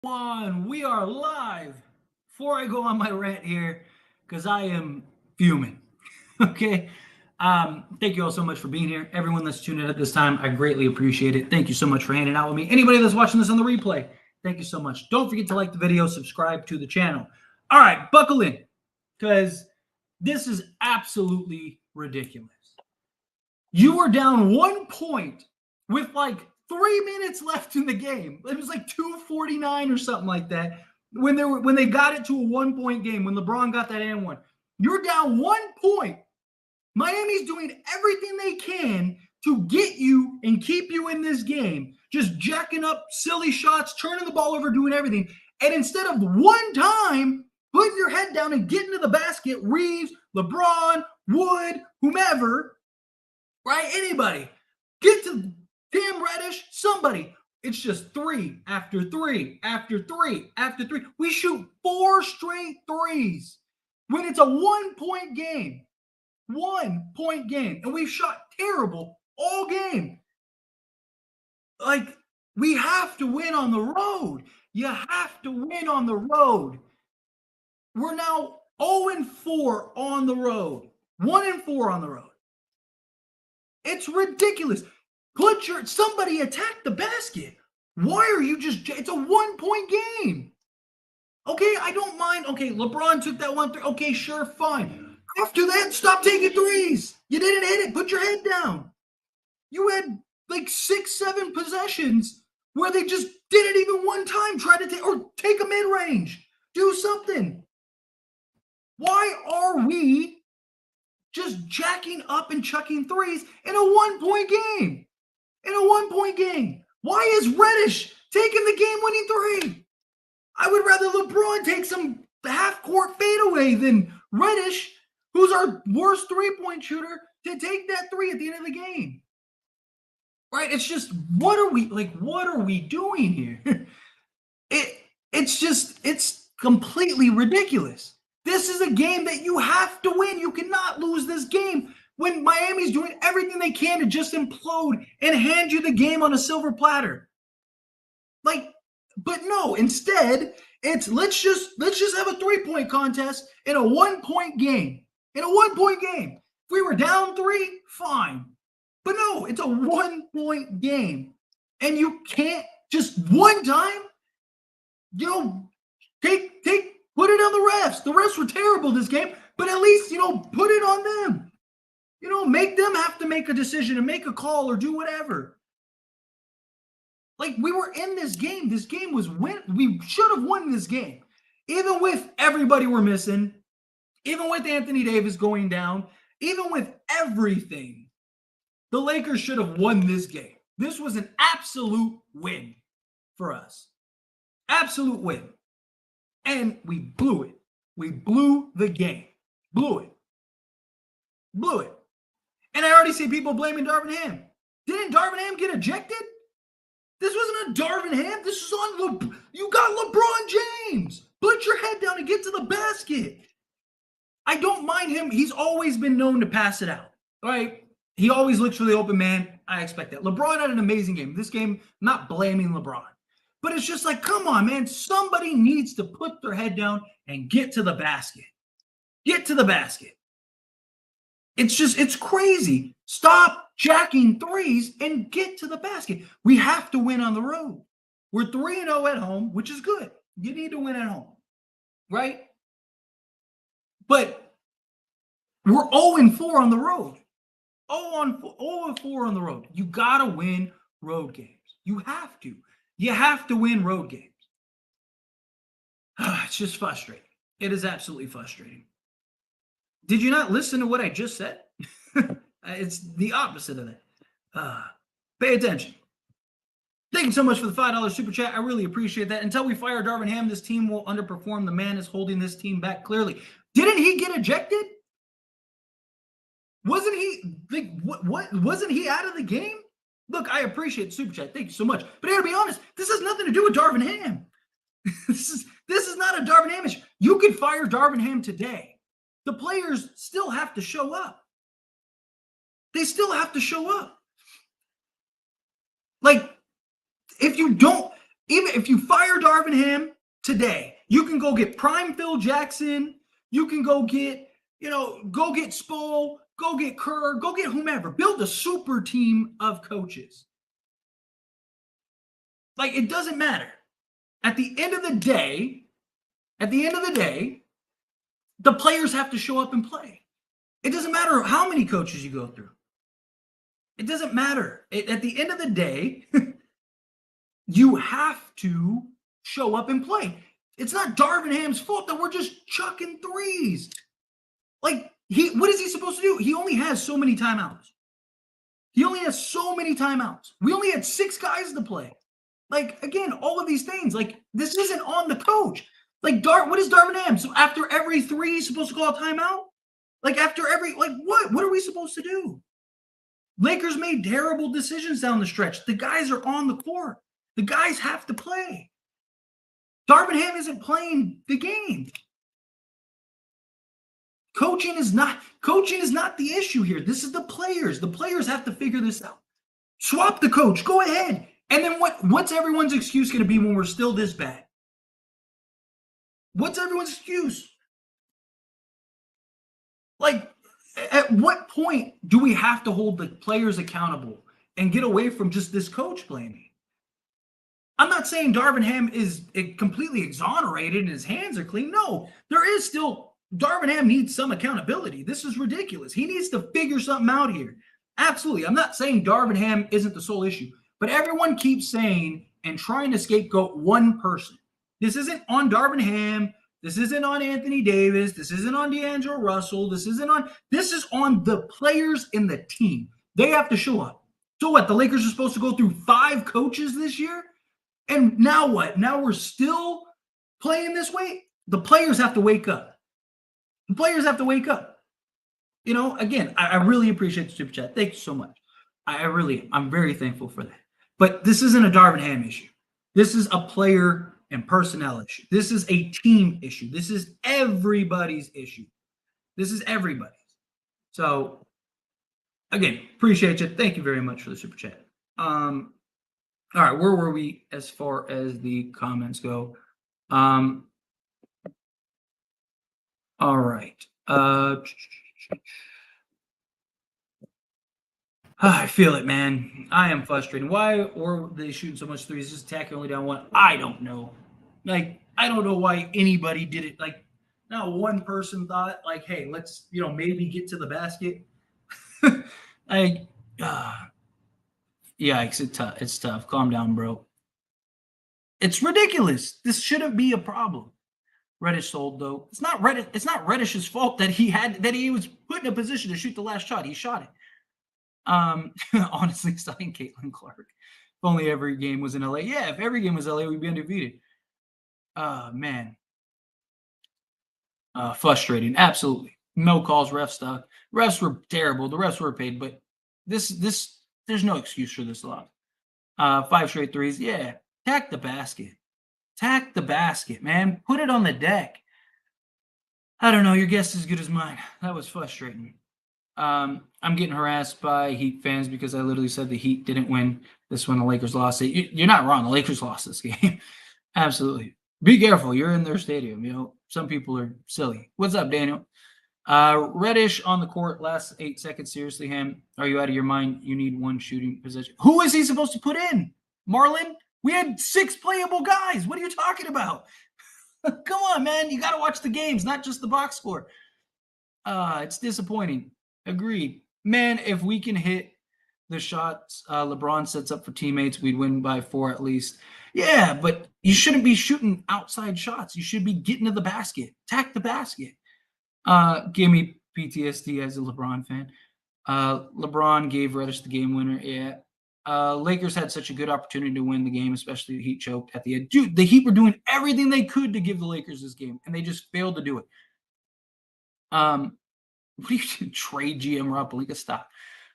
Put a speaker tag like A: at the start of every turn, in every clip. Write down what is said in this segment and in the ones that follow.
A: One, we are live. Before I go on my rant here, because I am fuming. Okay. Thank you all so much for being here. Everyone that's tuned in at this time, I greatly appreciate it. Thank you so much for hanging out with me. Anybody that's watching this on the replay, thank you so much. Don't forget to like the video, subscribe to the channel. All right, buckle in, because this is absolutely ridiculous. You were down 1 point with like 3 minutes left in the game. It was like 2:49 or something like that. When they got it to a 1 point game, when LeBron got that and one, you're down 1 point. Miami's doing everything they can to get you and keep you in this game, just jacking up silly shots, turning the ball over, doing everything. And instead of one time putting your head down and getting to the basket, Reeves, LeBron, Wood, whomever, right? Anybody. Get to Cam Reddish, somebody. It's just three after three after three after three. We shoot 4 straight threes when it's a 1 point game. 1 point game. And we've shot terrible all game. Like, we have to win on the road. You have to win on the road. We're now 0-4 on the road. 1-4 on the road. It's ridiculous. Somebody attack the basket. Why are you it's a 1 point game. Okay, I don't mind. Okay, LeBron took that 1-3. Okay, sure, fine. After that, stop taking threes. You didn't hit it. Put your head down. You had like 6-7 possessions where they just did it even one time. Try to take a mid-range. Do something. Why are we just jacking up and chucking threes in a 1 point game? In a 1 point game. Why is Reddish taking the game-winning three? I would rather LeBron take some half-court fadeaway than Reddish, who's our worst three-point shooter, to take that three at the end of the game. Right? It's just, what are we doing here? It's completely ridiculous. This is a game that you have to win. You cannot lose this game when Miami's doing everything they can to just implode and hand you the game on a silver platter. But no, instead, it's let's just have a 3-point contest in a 1-point game. In a 1-point game. If we were down 3, fine. But no, it's a 1-point game. And you can't just one time, put it on the refs. The refs were terrible this game, but at least, put it on them. Make them have to make a decision and make a call or do whatever. Like, we were in this game. This game was we should have won this game. Even with everybody we're missing, even with Anthony Davis going down, even with everything, the Lakers should have won this game. This was an absolute win for us. Absolute win. And we blew it. We blew the game. Blew it. And I already see people blaming Darvin Ham. Didn't Darvin Ham get ejected? This wasn't a Darvin Ham. This was on you got LeBron James. Put your head down and get to the basket. I don't mind him. He's always been known to pass it out. Right? He always looks for the open man. I expect that. LeBron had an amazing game. This game, I'm not blaming LeBron. But it's just like, come on, man. Somebody needs to put their head down and get to the basket. Get to the basket. It's crazy. Stop jacking threes and get to the basket. We have to win on the road. We're 3-0 at home, which is good. You need to win at home, right? But we're 0-4 on the road. 0-4 on the road. You got to win road games. You have to. You have to win road games. It's just frustrating. It is absolutely frustrating. Did you not listen to what I just said? It's the opposite of that. Pay attention. Thank you so much for the $5 super chat. I really appreciate that. Until we fire Darvin Ham, this team will underperform. The man is holding this team back clearly. Didn't he get ejected? Wasn't he wasn't he out of the game? Look, I appreciate the super chat. Thank you so much. But I gotta be honest, this has nothing to do with Darvin Ham. This is not a Darvin Ham issue. You could fire Darvin Ham today. The players still have to show up. They still have to show up. Like, if you don't, Even if you fire Darvin Ham today, you can go get prime Phil Jackson. You can go get, go get Spo, go get Kerr, go get whomever. Build a super team of coaches. Like, it doesn't matter. At the end of the day, the players have to show up and play. It doesn't matter how many coaches you go through. It doesn't matter. At the end of the day, you have to show up and play. It's not Darvin Ham's fault that we're just chucking threes. Like, what is he supposed to do? He only has so many timeouts. We only had 6 guys to play. Like, again, all of these things, like, this isn't on the coach. Like, what is Darvin Ham? So after every 3, he's supposed to call a timeout? Like, after every, like, what? What are we supposed to do? Lakers made terrible decisions down the stretch. The guys are on the court. The guys have to play. Darvin Ham isn't playing the game. Coaching is not the issue here. This is the players. The players have to figure this out. Swap the coach. Go ahead. And then what's everyone's excuse going to be when we're still this bad? What's everyone's excuse? Like, at what point do we have to hold the players accountable and get away from just this coach blaming? I'm not saying Darvin Ham is completely exonerated and his hands are clean. No, there is still, Darvin Ham needs some accountability. This is ridiculous. He needs to figure something out here. Absolutely. I'm not saying Darvin Ham isn't the sole issue, but everyone keeps saying and trying to scapegoat one person. This isn't on Darvin Ham. This isn't on Anthony Davis. This isn't on D'Angelo Russell. This is on the players in the team. They have to show up. So what? The Lakers are supposed to go through 5 coaches this year? And now what? Now we're still playing this way? The players have to wake up. Again, I really appreciate the super chat. Thank you so much. I'm very thankful for that. But this isn't a Darvin Ham issue. This is a player and personnel issue. This is a team issue. This is everybody's issue. This is everybody's. So, again, appreciate you. Thank you very much for the super chat. All right, where were we as far as the comments go? All right. I feel it, man. I am frustrated. Why were they shooting so much threes? Just attacking only down 1. I don't know. Like, I don't know why anybody did it. Like, not one person thought, like, hey, let's, maybe get to the basket. Yikes, it's tough. Calm down, bro. It's ridiculous. This shouldn't be a problem. Reddish sold, though. It's not Reddish's fault that he was put in a position to shoot the last shot. He shot it. Honestly, studying Caitlin Clark. If only every game was in LA. Yeah, if every game was LA, we'd be undefeated. Man. Frustrating. Absolutely. No calls, ref stuff. Refs were terrible. The refs were paid, but this there's no excuse for this loss. 5 straight threes. Yeah. Tack the basket. Tack the basket, man. Put it on the deck. I don't know. Your guess is as good as mine. That was frustrating. I'm getting harassed by Heat fans because I literally said the Heat didn't win this one. The Lakers lost it. You're not wrong. The Lakers lost this game. Absolutely. Be careful. You're in their stadium. Some people are silly. What's up, Daniel? Reddish on the court, last 8 seconds. Seriously, Ham, are you out of your mind? You need one shooting possession. Who is he supposed to put in? Marlon? We had 6 playable guys. What are you talking about? Come on, man. You got to watch the games, not just the box score. It's disappointing. Agreed. Man, if we can hit the shots LeBron sets up for teammates, we'd win by 4 at least. Yeah, but you shouldn't be shooting outside shots. You should be getting to the basket. Attack the basket. Give me PTSD as a LeBron fan. LeBron gave Reddish the game winner. Yeah. Lakers had such a good opportunity to win the game, especially the Heat choked at the end. Dude, the Heat were doing everything they could to give the Lakers this game, and they just failed to do it. What do you do? Trade GM Rob Pelinka? Stop.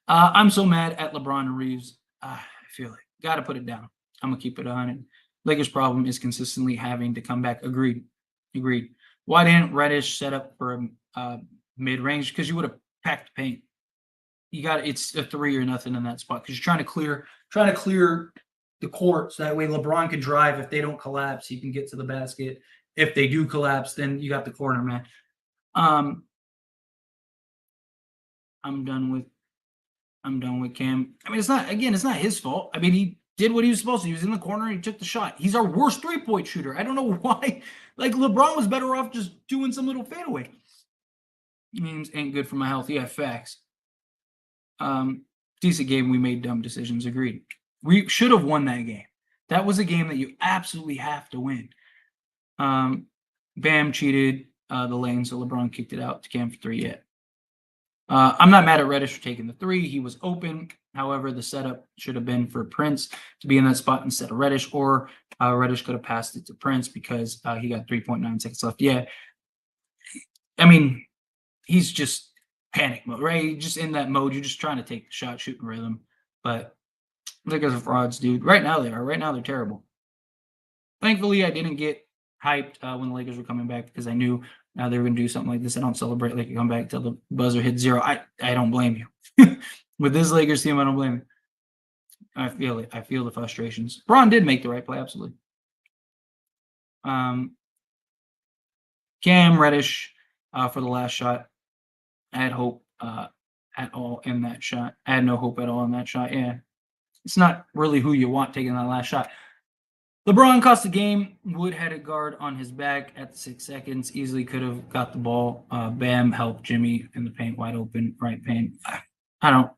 A: I'm so mad at LeBron and Reeves. I feel it. Got to put it down. I'm going to keep it on. And Lakers' problem is consistently having to come back. Agreed. Why didn't Reddish set up for a mid-range? Because you would have packed the paint. It's a 3 or nothing in that spot because you're trying to clear the court so that way LeBron can drive. If they don't collapse, he can get to the basket. If they do collapse, then you got the corner, man. I'm done with Cam. I mean, it's not his fault. I mean, he did what he was supposed to. He was in the corner and he took the shot. He's our worst three-point shooter. I don't know why. Like, LeBron was better off just doing some little fadeaway. Memes ain't good for my health. Yeah, facts. Decent game. We made dumb decisions. Agreed. We should have won that game. That was a game that you absolutely have to win. Bam cheated the lane, so LeBron kicked it out to Cam for 3. Yeah. I'm not mad at Reddish for taking the 3. He was open. However, the setup should have been for Prince to be in that spot instead of Reddish, or Reddish could have passed it to Prince because he got 3.9 seconds left. Yeah. I mean, he's just panic mode, right? He's just in that mode. You're just trying to take the shot, shooting rhythm. But Lakers are frauds, dude. Right now they are. Right now they're terrible. Thankfully, I didn't get hyped when the Lakers were coming back because I knew now they were going to do something like this. I don't celebrate like you come back till the buzzer hits 0. I don't blame you. With this Lakers team, I don't blame you. I feel it. I feel the frustrations. Braun did make the right play, absolutely. Cam Reddish for the last shot. I had hope at all in that shot. I had no hope at all in that shot. Yeah. It's not really who you want taking that last shot. LeBron cost the game. Wood had a guard on his back at the 6 seconds. Easily could have got the ball. Bam helped Jimmy in the paint, wide open, right paint. I don't.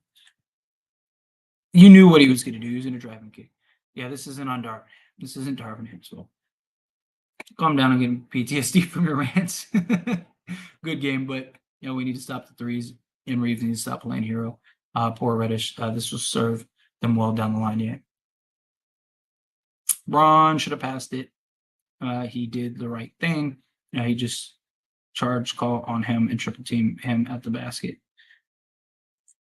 A: You knew what he was going to do. He was going to drive and kick. Yeah, this isn't on Darvin. This isn't Darvin here. So calm down and get PTSD from your rants. Good game, but we need to stop the threes. And Reeves needs to stop playing hero. Poor Reddish. This will serve them well down the line. Yeah. Braun should have passed it. He did the right thing. He just charged call on him and triple team him at the basket.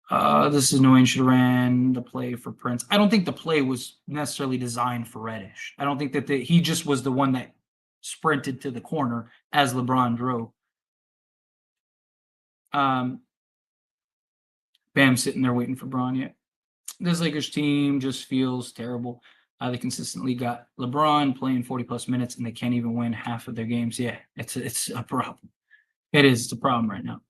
A: This is annoying. Should have ran the play for Prince. I don't think the play was necessarily designed for Reddish. I don't think that he just was the one that sprinted to the corner as LeBron drove. Bam sitting there waiting for Braun. Yeah. This Lakers team just feels terrible. They consistently got LeBron playing 40-plus minutes, and they can't even win half of their games. Yeah, it's a problem. It is. It's a problem right now.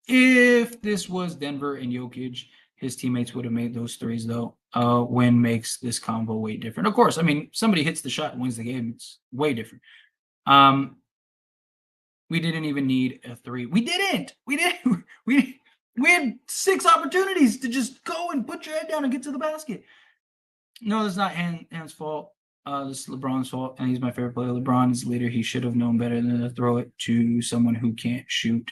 A: If this was Denver and Jokic, his teammates would have made those threes, though. Win makes this combo way different. Of course, I mean, somebody hits the shot and wins the game. It's way different. We didn't even need a 3. We didn't. We had 6 opportunities to just go and put your head down and get to the basket. No, that's not Ham's fault. This is LeBron's fault, and he's my favorite player. LeBron is the leader. He should have known better than to throw it to someone who can't shoot.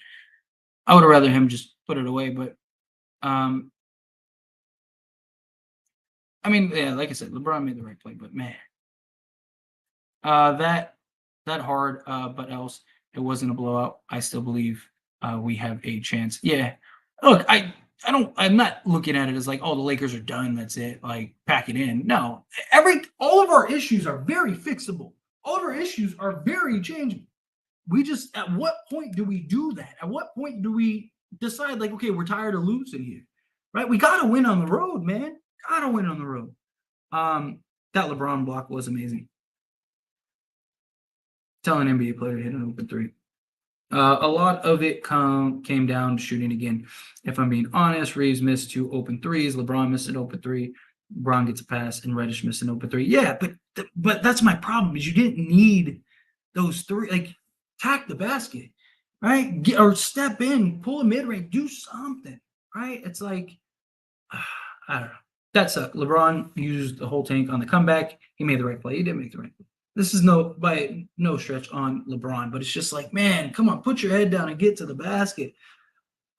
A: I would have rather him just put it away, but I mean, yeah, like I said, LeBron made the right play, but man, that hard, but else it wasn't a blowout. I still believe we have a chance. Yeah, look, I'm not looking at it as like, oh, the Lakers are done. That's it. Like, pack it in. No, all of our issues are very fixable. All of our issues are very changeable. We just, at what point do we do that? At what point do we decide, like, okay, we're tired of losing here, right? We got to win on the road, man. Got to win on the road. That LeBron block was amazing. Tell an NBA player to hit an open 3. A lot of it came down to shooting again. If I'm being honest, Reeves missed 2 open 3s. LeBron missed an open 3. LeBron gets a pass, and Reddish missed an open 3. Yeah, but that's my problem is you didn't need those 3. Like, attack the basket, right? Or step in, pull a mid-range, do something, right? It's like, I don't know. That sucked. LeBron used the whole tank on the comeback. He made the right play. He did make the right play. This is by no stretch on LeBron, but it's just like, man, come on, put your head down and get to the basket.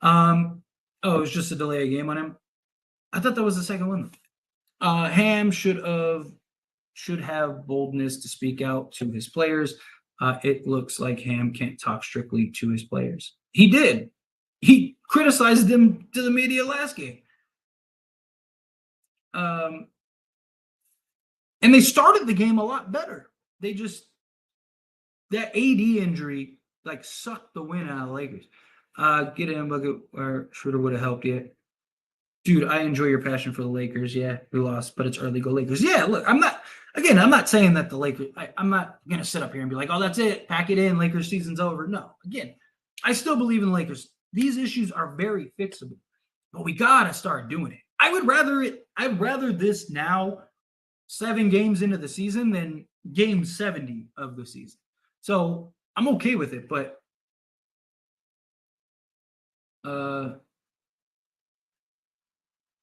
A: It was just a delay of game on him. I thought that was the second one. Ham should have boldness to speak out to his players. It looks like Ham can't talk strictly to his players. He did. He criticized them to the media last game. And they started the game a lot better. They just, that AD injury, like, sucked the win out of the Lakers. Get in a bucket where Schroeder would have helped you. Dude, I enjoy your passion for the Lakers. Yeah, we lost, but it's early. Go Lakers. Yeah, look, I'm not saying that the Lakers, I'm not going to sit up here and be like, oh, that's it. Pack it in. Lakers season's over. No, again, I still believe in the Lakers. These issues are very fixable, but we got to start doing it. I'd rather this now 7 games into the season than game 70 of the season. So I'm okay with it, but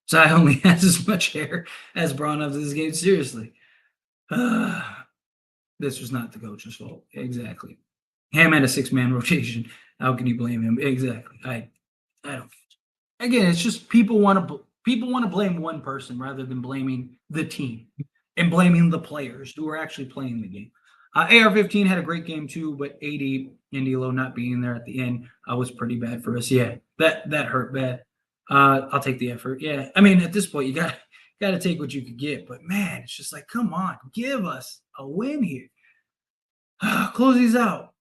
A: Zai only has as much hair as Braun of this game. Seriously. This was not the coach's fault. Exactly. Ham had a 6-man rotation. How can you blame him? Exactly. I don't. Again, it's just people want to blame one person rather than blaming the team and blaming the players who are actually playing the game. AR-15 had a great game too, but AD and D'Lo not being there at the end was pretty bad for us. Yeah, that hurt bad. I'll take the effort. Yeah, I mean at this point you got to take what you could get, but man, it's just like come on, give us a win here. Close these out.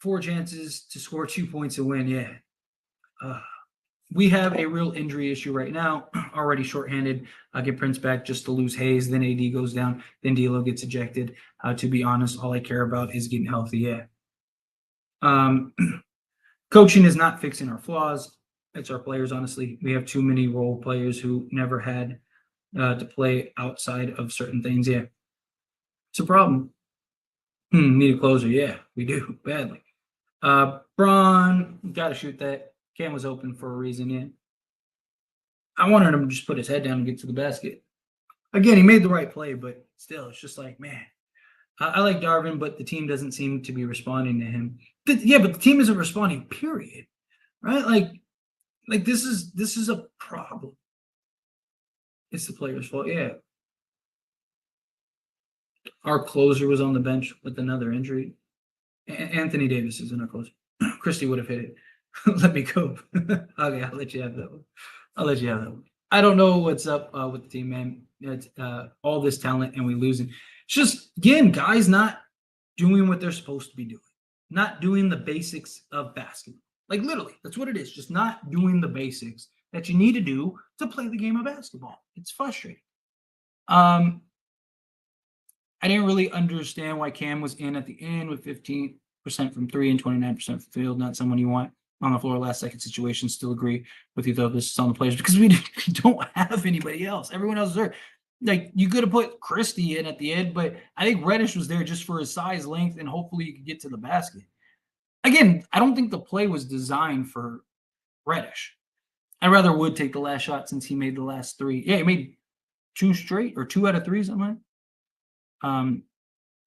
A: 4 chances to score 2 points and win. Yeah. We have a real injury issue right now. Already shorthanded. I'll get Prince back just to lose Hayes. Then AD goes down. Then D'Lo gets ejected. To be honest, all I care about is getting healthy. Yeah. Coaching is not fixing our flaws. It's our players, honestly. We have too many role players who never had to play outside of certain things. Yeah. It's a problem. Need a closer. Yeah, we do badly. Braun, got to shoot that. Cam was open for a reason, yeah. I wanted him to just put his head down and get to the basket. Again, he made the right play, but still, it's just like, man. I like Darvin, but the team doesn't seem to be responding to him. But the team isn't responding, period. Right? Like this is a problem. It's the player's fault, yeah. Our closer was on the bench with another injury. Anthony Davis is in our closer. Christie would have hit it. Let me go. Okay, I'll let you have that one. I don't know what's up with the team, man. It's all this talent and we losing. It's just, again, guys not doing what they're supposed to be doing. Not doing the basics of basketball. Like literally, that's what it is. Just not doing the basics that you need to do to play the game of basketball. It's frustrating. I didn't really understand why Cam was in at the end with 15% from 3 and 29% from field. Not someone you want on the floor last second situation. Still agree with you though. This is on the players because we don't have anybody else. Everyone else is there. Like you could have put Christie in at the end, but I think Reddish was there just for his size, length, and hopefully you could get to the basket. Again, I don't think the play was designed for Reddish. I rather Wood take the last shot since he made the last 3. Yeah, he made 2 straight or 2 out of 3, something like.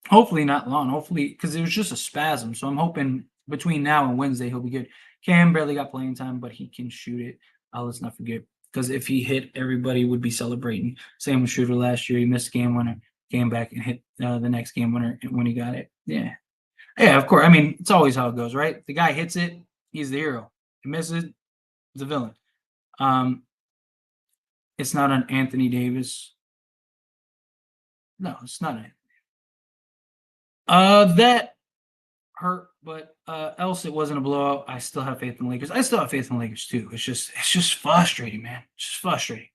A: Hopefully not long. Hopefully, because it was just a spasm. So I'm hoping between now and Wednesday he'll be good. Cam barely got playing time, but he can shoot it. Let's not forget, because if he hit, everybody would be celebrating. Same with Shooter last year. He missed game winner, came back and hit the next game winner when he got it. Yeah, of course. I mean, it's always how it goes, right? The guy hits it, he's the hero. He misses it, the villain. It's not an Anthony Davis. No, it's not an. That hurt, but else it wasn't a blowout. I still have faith in the Lakers. I still have faith in the Lakers too. It's just frustrating, man. It's just frustrating.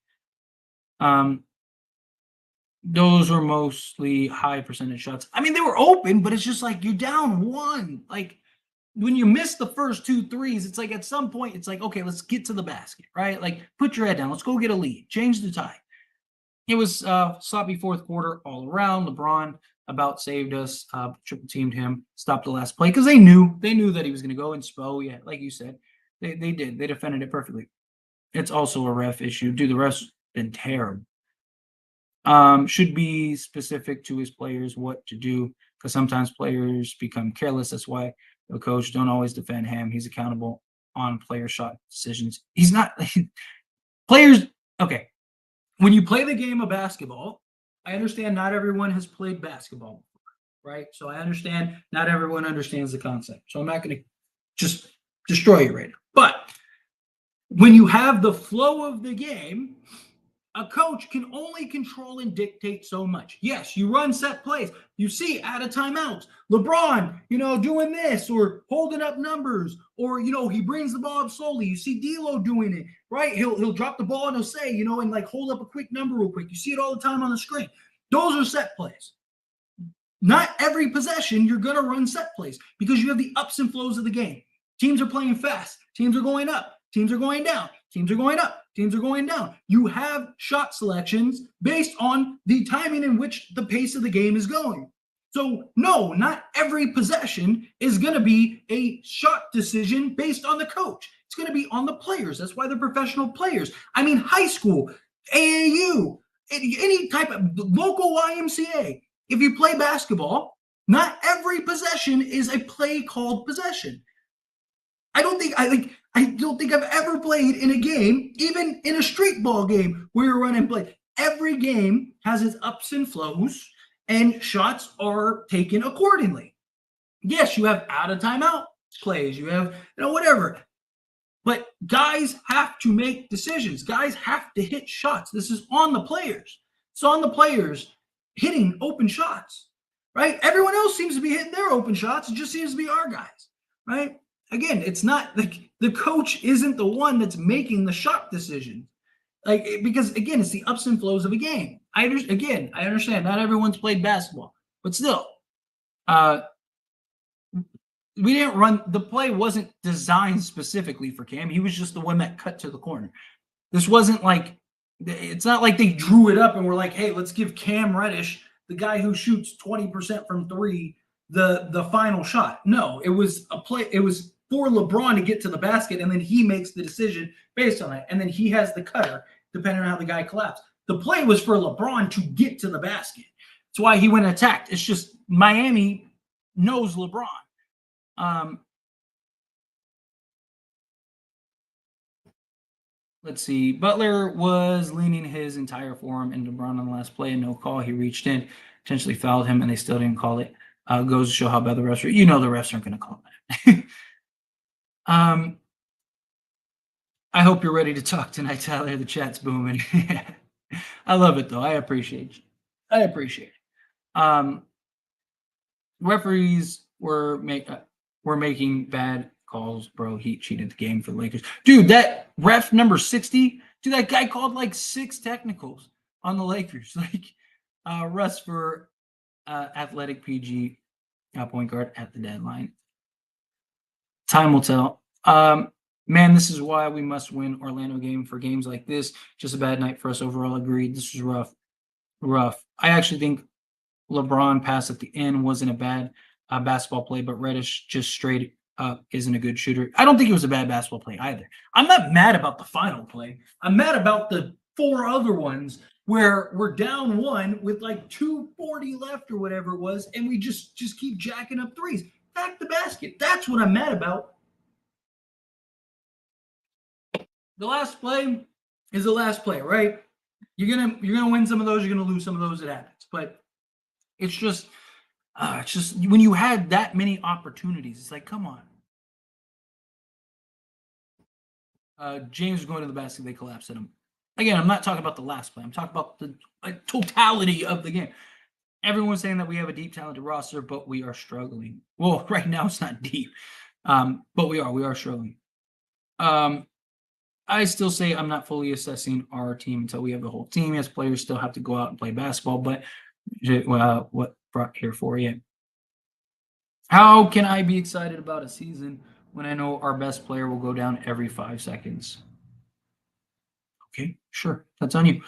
A: Those were mostly high percentage shots. I mean, they were open, but it's just like you're down 1. Like when you miss the first 2 threes, it's like at some point, it's like, okay, let's get to the basket, right? Like put your head down. Let's go get a lead. Change the tide. It was sloppy fourth quarter all around. LeBron about saved us, triple teamed him, stopped the last play because they knew that he was going to go and Spo. Yeah, like you said, they did. They defended it perfectly. It's also a ref issue. Dude, the ref's been terrible. Should be specific to his players what to do because sometimes players become careless. That's why the coach don't always defend him. He's accountable on player shot decisions. He's not players. Okay. When you play the game of basketball, I understand not everyone has played basketball before, right? So I understand not everyone understands the concept. So I'm not going to just destroy you right now. But when you have the flow of the game, A coach can only control and dictate so much. Yes, you run set plays. You see out of timeouts, LeBron, doing this or holding up numbers, or he brings the ball up slowly. You see D'Lo doing it, right? He'll drop the ball and he'll say, and like hold up a quick number real quick. You see it all the time on the screen. Those are set plays. Not every possession you're going to run set plays because you have the ups and flows of the game. Teams are playing fast. Teams are going up. Teams are going down. Teams are going up. Teams are going down. You have shot selections based on the timing in which the pace of the game is going. So, no, not every possession is going to be a shot decision based on the coach. It's going to be on the players. That's why they're professional players. I mean, high school, AAU, any type of local YMCA. If you play basketball, not every possession is a play called possession. I don't think I've ever played in a game, even in a street ball game, where you're running play. Every game has its ups and flows, and shots are taken accordingly. Yes, you have out of timeout plays, you have whatever, but guys have to make decisions. Guys have to hit shots. This is on the players. It's on the players hitting open shots, right? Everyone else seems to be hitting their open shots. It just seems to be our guys, right? Again, it's not like the coach isn't the one that's making the shot decision. Because again, it's the ups and flows of a game. I understand not everyone's played basketball, but still, we didn't run. The play wasn't designed specifically for Cam. He was just the one that cut to the corner. This wasn't like, it's not like they drew it up and were like, hey, let's give Cam Reddish, the guy who shoots 20% from three, the final shot. No, it was a play. It was for LeBron to get to the basket, and then he makes the decision based on it. And then he has the cutter, depending on how the guy collapsed. The play was for LeBron to get to the basket. That's why he went and attacked. It's just Miami knows LeBron. Let's see. Butler was leaning his entire forearm into LeBron on the last play and no call. He reached in, potentially fouled him, and they still didn't call it. Goes to show how bad the refs are. The refs aren't going to call that. I hope you're ready to talk tonight, Tyler. The chat's booming. I love it, though. I appreciate it. Referees were making bad calls, bro. He cheated the game for the Lakers. Dude, that ref number 60, dude, that guy called like 6 technicals on the Lakers. Russ for Athletic PG point guard at the deadline. Time will tell. Man, this is why we must win Orlando game for games like this. Just a bad night for us overall. Agreed. This was rough. I actually think LeBron pass at the end wasn't a bad basketball play, but Reddish just straight up isn't a good shooter. I don't think it was a bad basketball play either. I'm not mad about the final play. I'm mad about the 4 other ones where we're down 1 with like 2:40 left or whatever it was, and we just keep jacking up threes. Back the basket. That's what I'm mad about. The last play is the last play, right? You're gonna win some of those. You're gonna lose some of those. It happens, but it's just when you had that many opportunities, it's like, come on. James was going to the basket. They collapsed at him. Again, I'm not talking about the last play. I'm talking about the totality of the game. Everyone's saying that we have a deep, talented roster, but we are struggling. Well, right now it's not deep, but we are struggling. I still say I'm not fully assessing our team until we have the whole team. As players still have to go out and play basketball, but what brought here for you? How can I be excited about a season when I know our best player will go down every 5 seconds? Okay, sure. That's on you.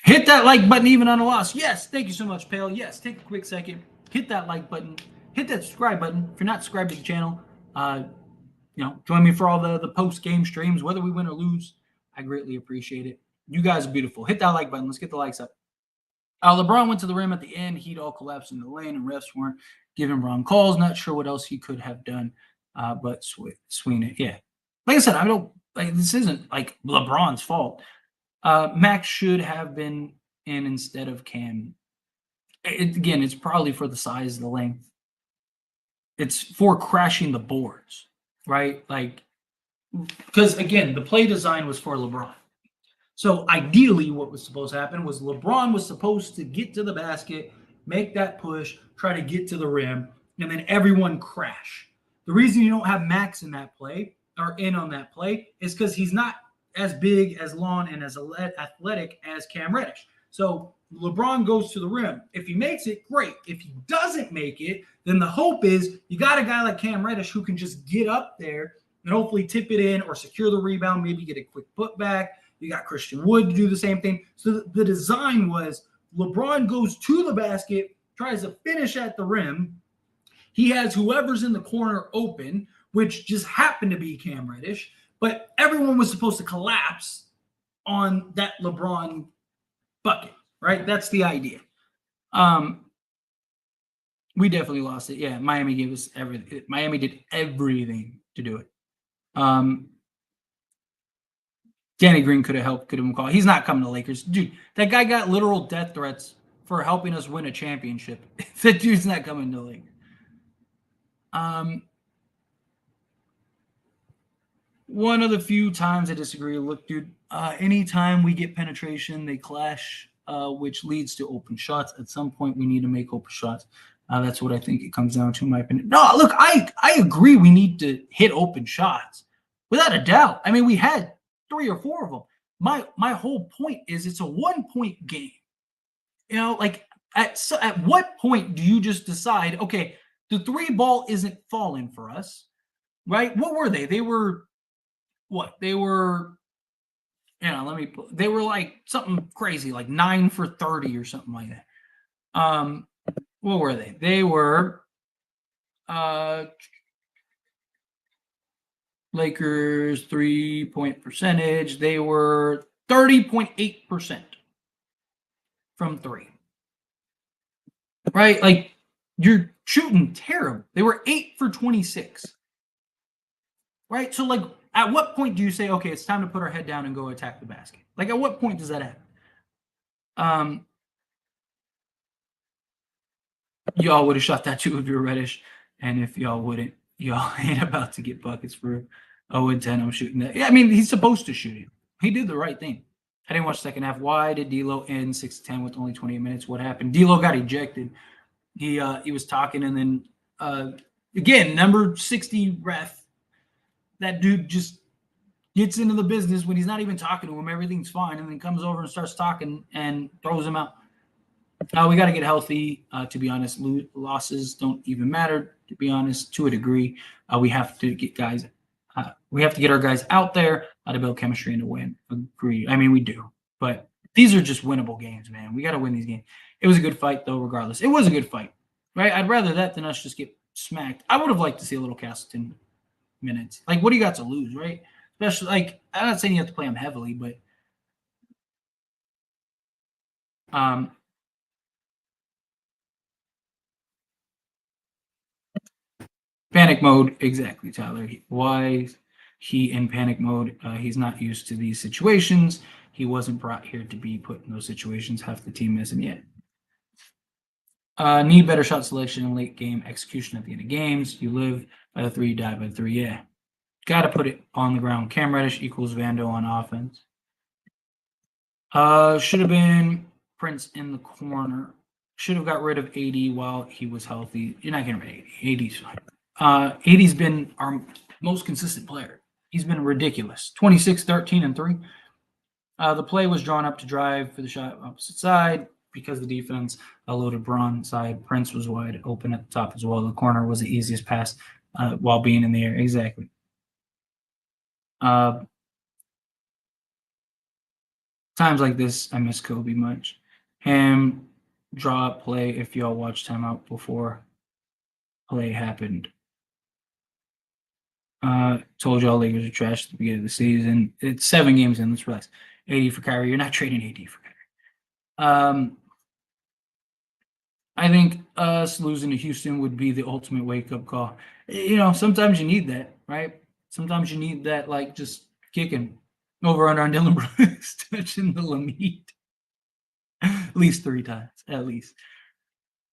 A: Hit that like button even on a loss. Yes, thank you so much, Pale. Yes, take a quick second. Hit that like button. Hit that subscribe button. If you're not subscribed to the channel, join me for all the post-game streams, whether we win or lose. I greatly appreciate it. You guys are beautiful. Hit that like button. Let's get the likes up. LeBron went to the rim at the end. Heat all collapsed in the lane, and refs weren't giving wrong calls. Not sure what else he could have done, but swing it. Yeah. Like I said, this isn't like LeBron's fault. Max should have been in instead of Cam. Again, it's probably for the size of the length. It's for crashing the boards, right? Because again, the play design was for LeBron. So ideally, what was supposed to happen was LeBron was supposed to get to the basket, make that push, try to get to the rim, and then everyone crash. The reason you don't have Max in that play or in on that play is because he's not as big, as long, and as athletic as Cam Reddish. So LeBron goes to the rim. If he makes it, great. If he doesn't make it, then the hope is you got a guy like Cam Reddish who can just get up there and hopefully tip it in or secure the rebound, maybe get a quick putback. You got Christian Wood to do the same thing. So the design was LeBron goes to the basket, tries to finish at the rim. He has whoever's in the corner open, which just happened to be Cam Reddish, but everyone was supposed to collapse on that LeBron bucket, right? That's the idea. We definitely lost it. Yeah, Miami gave us everything. Miami did everything to do it. Danny Green could have helped, could have been called. He's not coming to Lakers. Dude, that guy got literal death threats for helping us win a championship. That dude's not coming to Lakers. One of the few times I disagree. Look, dude, anytime we get penetration, they clash, which leads to open shots. At some point, we need to make open shots. That's what I think it comes down to, in my opinion. No, look, I agree we need to hit open shots. Without a doubt. I mean, we had 3 or 4 of them. My whole point is it's a 1-point game. You know, like at what point do you just decide, okay, the 3 ball isn't falling for us, right? What were they? They were what? They were, they were like something crazy, like 9 for 30 or something like that. What were they? They were Lakers 3-point percentage. They were 30.8% from 3. Right? Like, you're shooting terrible. They were 8 for 26. Right? So, like, at what point do you say, okay, it's time to put our head down and go attack the basket? Like, at what point does that happen? Y'all would have shot that too if you were Reddish. And if y'all wouldn't, y'all ain't about to get buckets for 0-10. I'm shooting that. Yeah, I mean, he's supposed to shoot it. He did the right thing. I didn't watch the second half. Why did D'Lo end 6-10 with only 28 minutes? What happened? D'Lo got ejected. He was talking, and then again, number 60 ref. That dude just gets into the business when he's not even talking to him. Everything's fine, and then comes over and starts talking and throws him out. We got to get healthy. To be honest, losses don't even matter. To be honest, to a degree, we have to get guys. We have to get our guys out there to build chemistry and to win. Agree. I mean, we do, but these are just winnable games, man. We got to win these games. It was a good fight, though. Regardless, it was a good fight, right? I'd rather that than us just get smacked. I would have liked to see a little Castleton minutes. Like, what do you got to lose, right? Especially, like, I'm not saying you have to play him heavily, but panic mode, exactly, Tyler. Why is he in panic mode? He's not used to these situations. He wasn't brought here to be put in those situations. Half the team isn't yet. Need better shot selection and late game execution at the end of games. You live by the 3, you die by the 3. Yeah. Got to put it on the ground. Cam Reddish equals Vando on offense. Should have been Prince in the corner. Should have got rid of AD while he was healthy. You're not getting rid of AD. AD's fine. AD's been our most consistent player. He's been ridiculous. 26, 13, and 3. The play was drawn up to drive for the shot opposite side because the defense loaded Braun side. Prince was wide open at the top as well. The corner was the easiest pass while being in the air. Exactly. Times like this, I miss Kobe much. Him draw up play if y'all watched timeout before play happened. Told y'all Lakers are trash at the beginning of the season. It's 7 games in. Let's relax. 80 for Kyrie. You're not trading 80 for Kyrie. I think us losing to Houston would be the ultimate wake-up call. You know, sometimes you need that, right? Sometimes you need that, like, just kicking over on Dillon Brooks, touching the Lamid. At least 3 times, at least.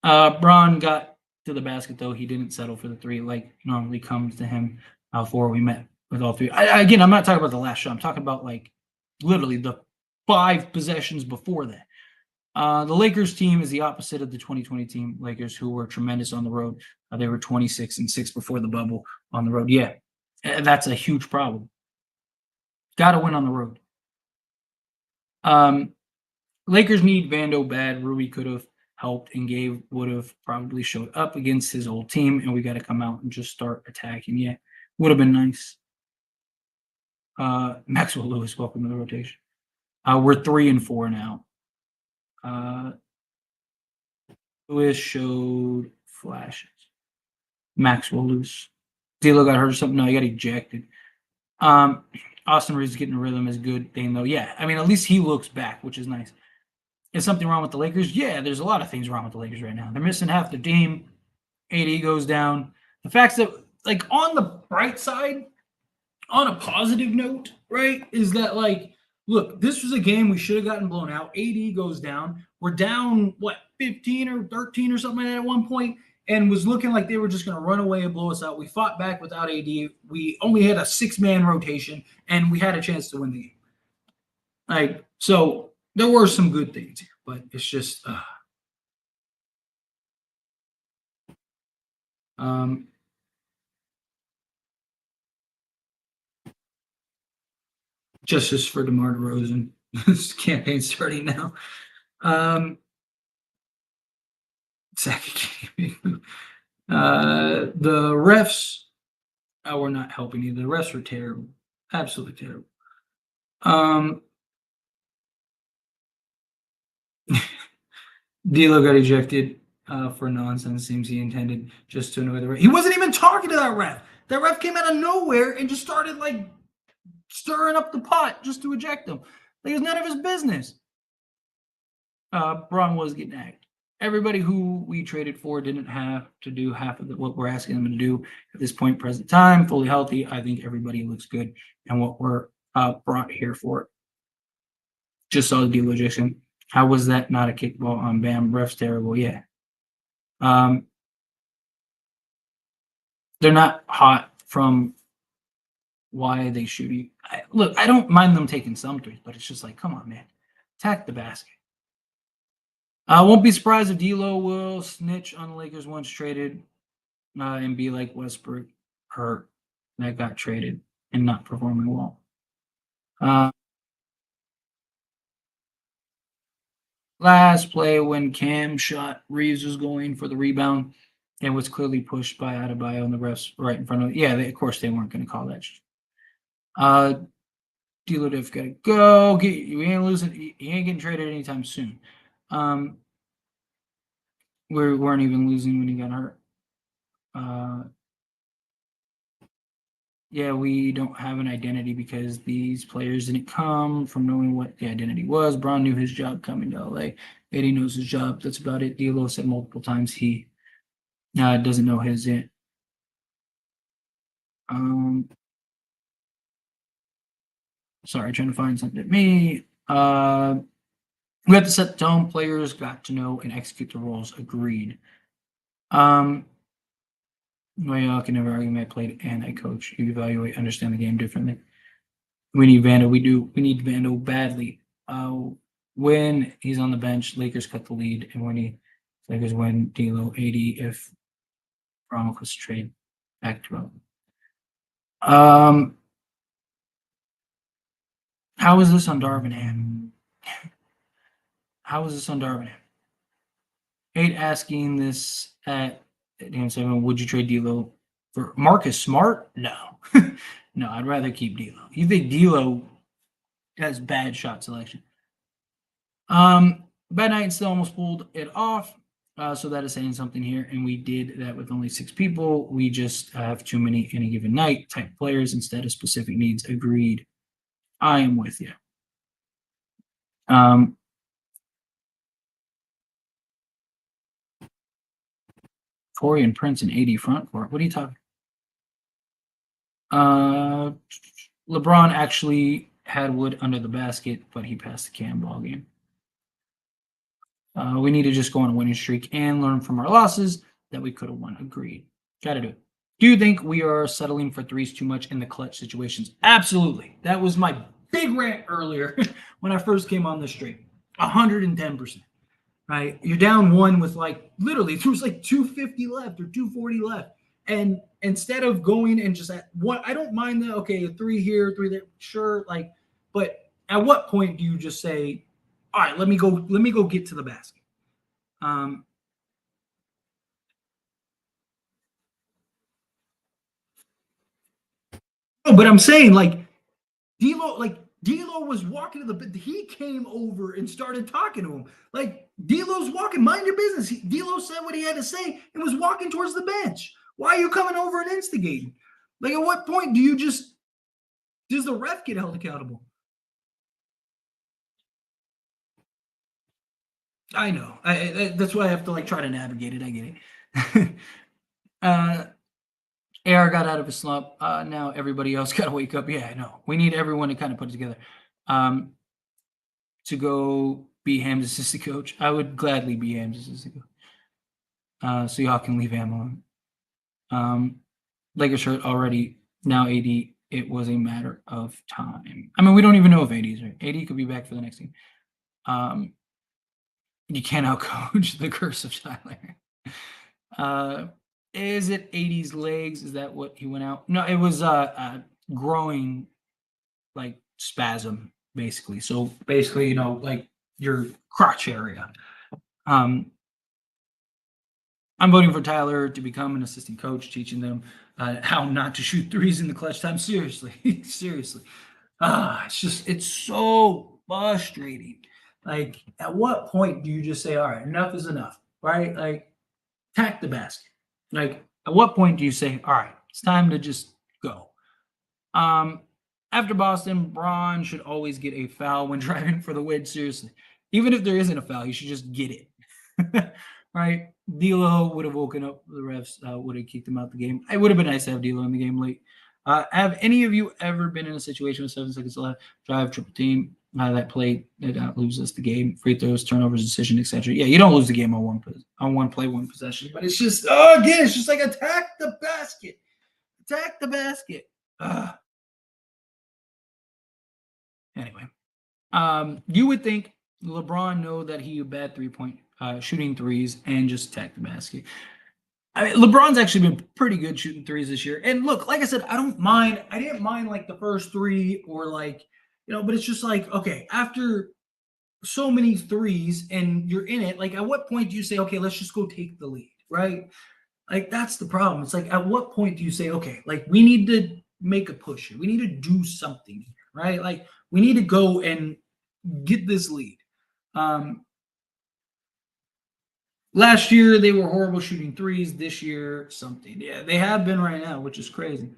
A: Braun got to the basket, though. He didn't settle for the 3 like normally comes to him before we met with all 3. Again, I'm not talking about the last shot. I'm talking about, like, literally the 5 possessions before that. The Lakers team is the opposite of the 2020 team, Lakers, who were tremendous on the road. They were 26-6 before the bubble on the road. Yeah, that's a huge problem. Got to win on the road. Lakers need Vando bad. Rui could have helped, and Gabe would have probably showed up against his old team, and we got to come out and just start attacking. Yeah, would have been nice. Maxwell Lewis, welcome to the rotation. We're 3-4 now. Lewis showed flashes. Maxwell Lewis. D'Lo got hurt or something? No, he got ejected. Austin Reeves getting a rhythm is a good thing, though. Yeah, I mean, at least he looks back, which is nice. Is something wrong with the Lakers? Yeah, there's a lot of things wrong with the Lakers right now. They're missing half their team. AD goes down. The fact that, like, on the bright side, on a positive note, right, is that, like, look, this was a game we should have gotten blown out. AD goes down. We're down, 15 or 13 or something like that at one point, and was looking like they were just going to run away and blow us out. We fought back without AD. We only had a 6-man rotation, and we had a chance to win the game. Like, so there were some good things here, but it's just justice for DeMar DeRozan. This campaign starting now. The refs were not helping either. The refs were terrible. Absolutely terrible. D'Lo got ejected for nonsense. Seems he intended just to annoy the ref. He wasn't even talking to that ref. That ref came out of nowhere and just started like stirring up the pot just to eject him. Like it was none of his business. Braun was getting agged. Everybody who we traded for didn't have to do half of what we're asking them to do at this point, present time, fully healthy. I think everybody looks good and what we're brought here for. Just saw the D'Lo ejection. How was that not a kickball on Bam? Ref's terrible. Yeah. They're not hot from why they shoot you. Look, I don't mind them taking some threes, but it's just like, come on, man. Attack the basket. I won't be surprised if D'Lo will snitch on the Lakers once traded and be like Westbrook hurt that got traded and not performing well. Last play when Cam shot, Reeves was going for the rebound and was clearly pushed by Adebayo and the refs right in front of it. Yeah, of course they weren't going to call that. D'Lo got to go. We ain't losing. He ain't getting traded anytime soon. We weren't even losing when he got hurt. Yeah, we don't have an identity because these players didn't come from knowing what the identity was. Braun knew his job coming to LA. Eddie knows his job. That's about it. D'Lo said multiple times he doesn't know his it. Sorry, trying to find something. We have to set the tone. Players got to know and execute the roles. Agreed. Well, y'all can never argue I played and I coach. You evaluate, understand the game differently. We need Vando. We need Vando badly. When he's on the bench, Lakers cut the lead, and when Lakers win, D'Lo 80 if Brown was trade back to him. How is this on Darvin Ham? How is this on Darvin Ham? Hate asking this at Game 7. Would you trade D'Lo for Marcus Smart? No. No, I'd rather keep D'Lo. You think D'Lo has bad shot selection? Bad night still almost pulled it off. So that is saying something here. And we did that with only 6 people. We just have too many any given night type players instead of specific needs. Agreed. I am with you. Corey and Prince and AD front court. What are you talking? LeBron actually had Wood under the basket, but he passed the Cam ball game. We need to just go on a winning streak and learn from our losses that we could have won. Agreed. Got to do it. Do you think we are settling for threes too much in the clutch situations? Absolutely. That was my big rant earlier when I first came on the stream. 110%. Right? You're down one with like literally there was like 250 left or 240 left. And instead of going and just at what I don't mind that, okay, 3 here, 3 there, sure, like, but at what point do you just say, all right, let me go get to the basket? No, but I'm saying like D'Lo was walking to the. He came over and started talking to him. Like D'Lo's walking, mind your business. D'Lo said what he had to say and was walking towards the bench. Why are you coming over and instigating? Like, at what point do you just does the ref get held accountable? I know. That's why I have to like try to navigate it. I get it. AR got out of his slump. Now everybody else got to wake up. Yeah, I know. We need everyone to kind of put it together. To go be Ham's assistant coach, I would gladly be Ham's assistant coach. So y'all can leave Ham alone. Lakers shirt already. Now AD. It was a matter of time. I mean, we don't even know if AD is right. AD could be back for the next team. You can't outcoach the curse of Tyler. Is it 80's legs? Is that what he went out? No, it was growing like spasm, basically. So basically, you know, like your crotch area. I'm voting for Tyler to become an assistant coach, teaching them how not to shoot threes in the clutch time. Seriously, seriously. It's so frustrating. Like, at what point do you just say, all right, enough is enough, right? Like, tack the basket. Like, at what point do you say, all right, it's time to just go? After Boston, Braun should always get a foul when driving for the win. Seriously, even if there isn't a foul, you should just get it. Right? D'Lo would have woken up the refs, would have kicked him out the game. It would have been nice to have D'Lo in the game late. Have any of you ever been in a situation with 7 seconds left, drive, triple team, that play that loses the game, free throws, turnovers, decision, etc.? Yeah, you don't lose the game on one play, one possession, but it's just again, it's just like attack the basket, attack the basket. Anyway, you would think LeBron know that he a bad 3-point shooting threes and just attack the basket. I mean, LeBron's actually been pretty good shooting threes this year. And look, like I said, I didn't mind like the first 3 or like, you know, but it's just like, okay, after so many threes and you're in it, like at what point do you say, okay, let's just go take the lead, right? Like that's the problem. It's like at what point do you say, okay, like we need to make a push here. We need to do something here, right? Like we need to go and get this lead. Last year, they were horrible shooting threes. This year, something. Yeah, they have been right now, which is crazy.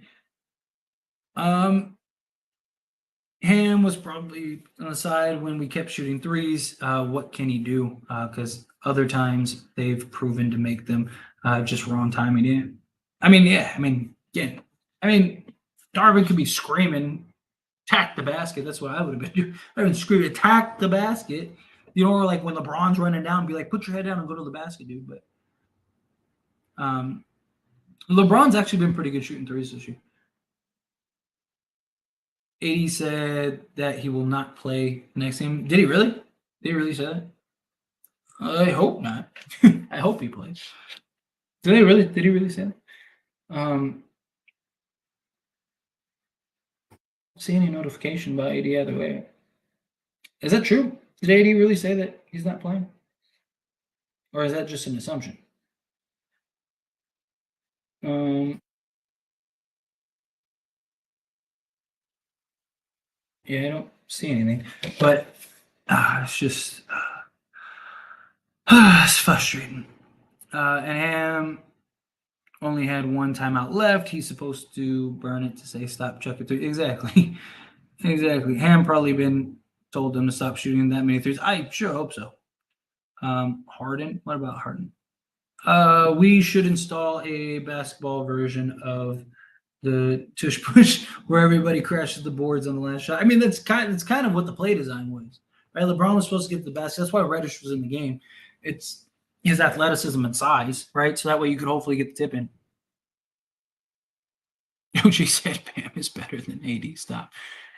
A: Ham was probably on the side when we kept shooting threes. What can he do? Because other times they've proven to make them just wrong timing. Yeah. I mean, again, Darvin could be screaming, attack the basket. That's what I would have been doing. I've been screaming, attack the basket. You know, or like when LeBron's running down, be like, put your head down and go to the basket, dude. But LeBron's actually been pretty good shooting threes this year. 80 said that he will not play next game. Did he really? Did he really say that? I hope not. I hope he plays. Did he really say that? See any notification about AD either way. Is that true? Did AD really say that he's not playing? Or is that just an assumption? Yeah, I don't see anything. But it's just it's frustrating. And Ham only had one timeout left. He's supposed to burn it to say stop chucking through. Exactly. Exactly. Ham probably been told them to stop shooting that many threes. I sure hope so. Harden. What about Harden? We should install a basketball version of the tush push where everybody crashes the boards on the last shot. I mean, that's kind of what the play design was, right? LeBron was supposed to get the basket. That's why Reddish was in the game. It's his athleticism and size, right? So that way you could hopefully get the tip in. OG said Bam is better than AD. Stop.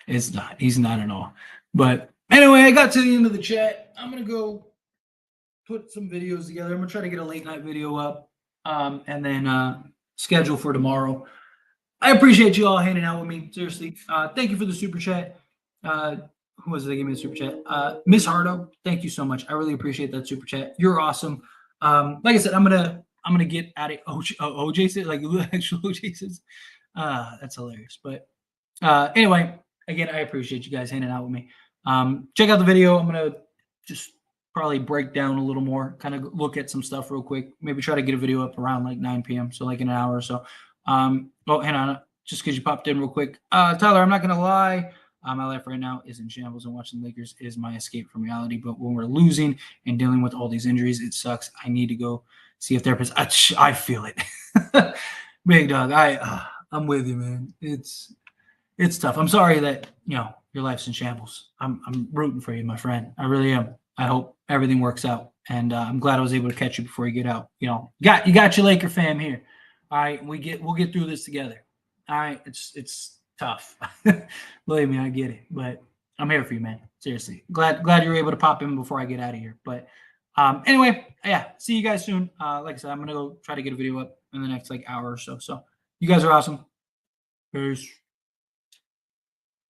A: It's not. He's not at all. But anyway, I got to the end of the chat. I'm gonna go put some videos together. I'm gonna try to get a late night video up, and then schedule for tomorrow. I appreciate you all hanging out with me. Seriously, thank you for the super chat. Who was it that gave me the super chat? Miss Hardo, thank you so much. I really appreciate that super chat. You're awesome. Like I said, I'm gonna get at it. OJ says, like actual OJ says. That's hilarious. But anyway, again, I appreciate you guys hanging out with me. Check out the video. I'm gonna just probably break down a little more, kind of look at some stuff real quick. Maybe try to get a video up around like 9 p.m. So like in an hour or so. Oh, hang on, just because you popped in real quick. Tyler, I'm not gonna lie. My life right now is in shambles, and watching the Lakers is my escape from reality. But when we're losing and dealing with all these injuries, it sucks. I need to go see a therapist. I feel it. Big dog, I'm with you, man. It's tough. I'm sorry that your life's in shambles. I'm rooting for you, my friend. I really am. I hope everything works out, and I'm glad I was able to catch you before you get out. You got your Laker fam here. All right, we'll get through this together. All right, it's tough. Believe me, I get it, but I'm here for you, man. Seriously, glad you were able to pop in before I get out of here. But anyway, yeah, see you guys soon. Like I said, I'm gonna go try to get a video up in the next like hour or so. So you guys are awesome. Peace.